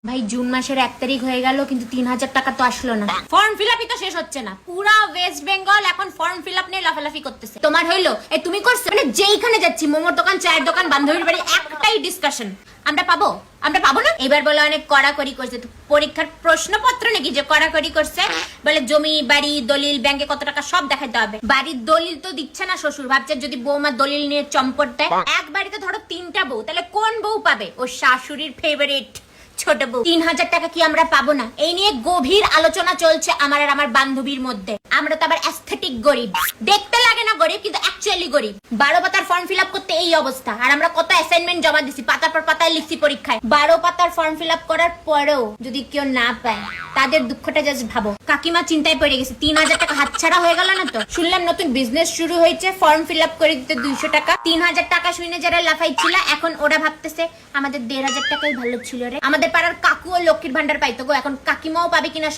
ভাই জুন মাসের 1 তারিখ হয়ে গেল কিন্তু 3000 টাকা তো আসলো না। ফর্ম ফিলআপই তো শেষ হচ্ছে না। পুরা ওয়েস্ট বেঙ্গল এখন ফর্ম ফিলআপ নিয়ে লাফালাফি করতেছে। তোমার হইলো এই তুমি করছো? মানে যেইখানে যাচ্ছি, মোমোর দোকান, চায়ের দোকান, বান্ধবীর বাড়ি, একটাই ডিসকাশন, আমরা পাবো না। এবার বলে অনেক কড়াকড়ি করছে। পরীক্ষার প্রশ্নপত্র নাকি যে কড়াকড়ি করছে, বলে জমি বাড়ি দলিল ব্যাংকে কত টাকা সব দেখাতে হবে। বাড়ির দলিল তো দিচ্ছে না শ্বশুর, ভাবছে যদি বৌমা দলিল নিয়ে চম্পট দেয়। এক বাড়িতে ধরো 3টা বউ, তাহলে কোন বউ পাবে? ও শাশুড়ির ফেভারিট ছোট বউ। 3000 টাকা কি আমরা পাবো না? এই নিয়ে গভীর আলোচনা চলছে আমার আর আমার বান্ধবীর মধ্যে। আমরা তো আবার অ্যাস্থেটিক গরিব, দেখতে লাগে না গরিব কিন্তু অ্যাকচুয়ালি গরিব। 12 পাতার ফর্ম ফিলআপ করতে এই অবস্থা, আর আমরা কত অ্যাসাইনমেন্ট জমা দিছি, পাতার পর পাতায় লিখছি পরীক্ষায়। 12 পাতার ফর্ম ফিলআপ করার পরেও যদি কেউ না পায়, তাদের দুঃখটা জাস্ট ভাবো। কাকিমা চিন্তায় পড়ে গেছে, 3000 টাকা হাতছাড়া হয়ে গেল না তো? শুনলাম নতুন বিজনেস শুরু হয়েছে, ফর্ম ফিলআপ করে দিতে 200 টাকা। 3000 টাকা শুনে যারা লাফাইছিল, এখন ওরা ভাবতেছে আমাদের 1500 টাকাই ভালো ছিল রে। আমাদের পাড়ার কাকুও লক্ষ্মীর ভান্ডার পাইতো গো, এখন কাকিমাও পাবে কিনা